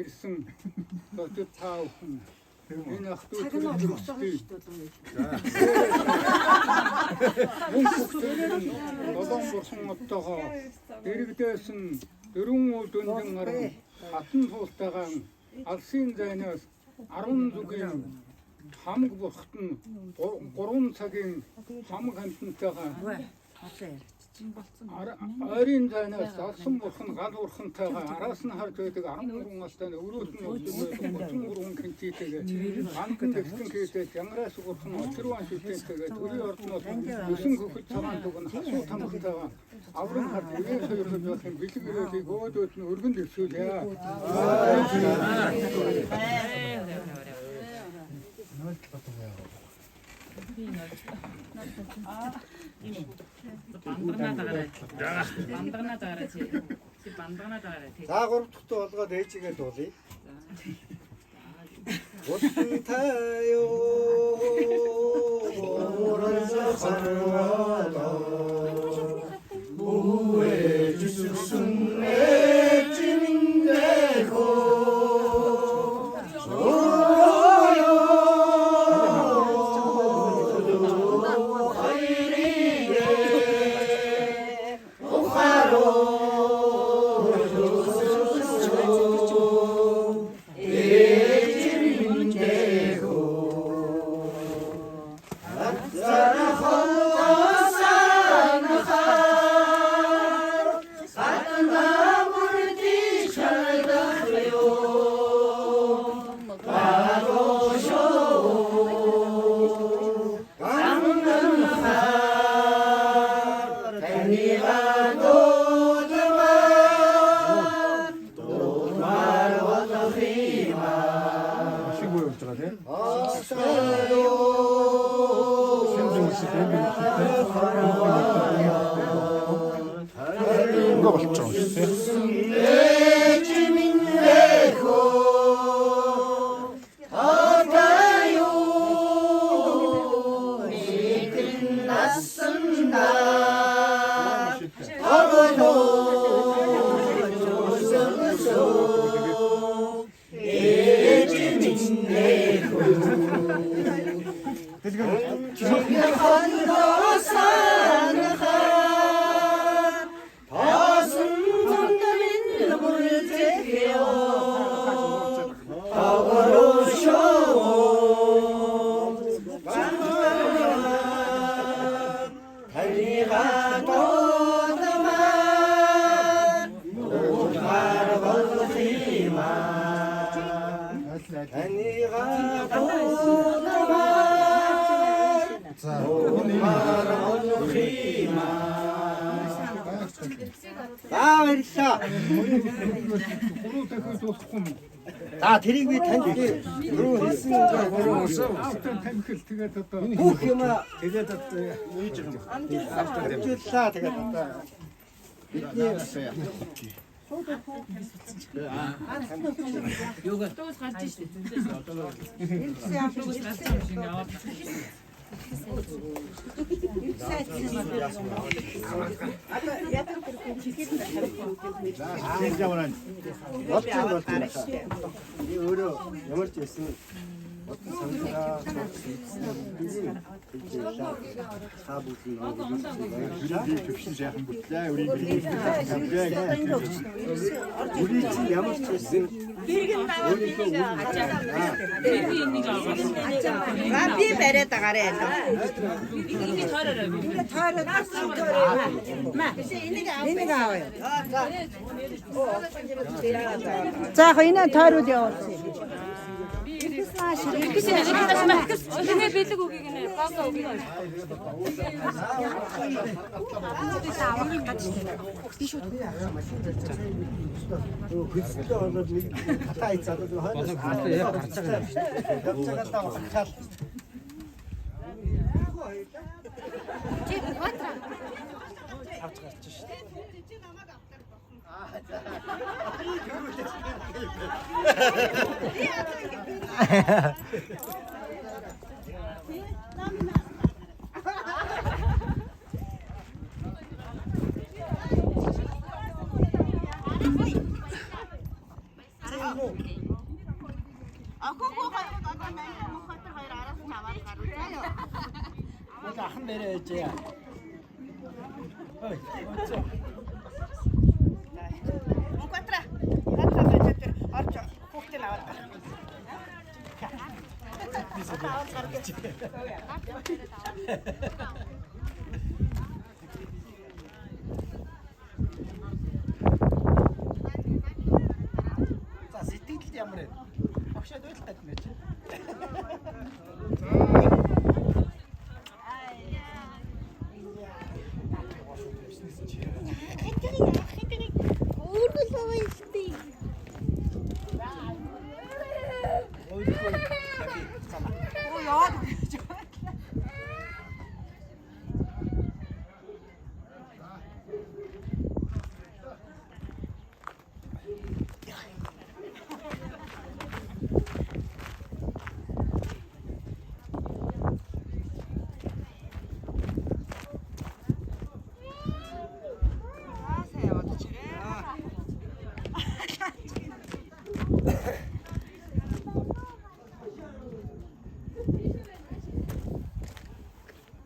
ирсэн дотор таа хүн энэ ахтуу бурхан оттогоо дэрэгдээсэн дөрвөн өдөржин гарan хатан суустайгаан алсын зайнаас 10 зүгийн хамаг бурхт нь 3 цагийн хамаг хамтантайгаа ойрын зайнаас алсан бурхан гал бурхантайгаа араас нь харж байдаг 13 настай өрөөс нь 33 кентитэйгээ гандан дэвтэн хийдэг янгаас бурхан очирван шүтээтэйгээ төрийн ордноос 9 хөхөд цагаан туг нь хасуу тамхтайгаа аврын харж ирээ хоёроо явахын бэлэг ирээдийг өөдөөд нь өргөн дэвшүүлээ. За гурав дахь болгоод ээжигээ дуулъя. Утсан таяо орозохороо бүэ жисүсэн эчиндэхо За тэрийг би танд өөрөө хэлсэн танхил тэгээд одоо бүх юм тэгээд одоо ээж юм. Амжилтлаа тэгээд одоо бидний Юугаа тоос гарч штэ. өөрөө ямар ч байсан 어떤 상태가 우리 급신제 한 붙자 우리 우리 집 야무치스 라비 베레다 가래. 이게 털어라. 이니가 와요. 자, 거기는 털을 되었지. 이게 빌리고 오기는 빠가 오기는. 그때 어느 갔다 있자도 좀 하는 Ахын бэрээ ээжээ. Ой, өцөө. Мукатра. Хатра бачатэр орч хүүхдээ аваад гар. Аваад гаргаж. За сэтгэлд ямар вэ? Огшоод байлтаад нэ чи. Оо яа.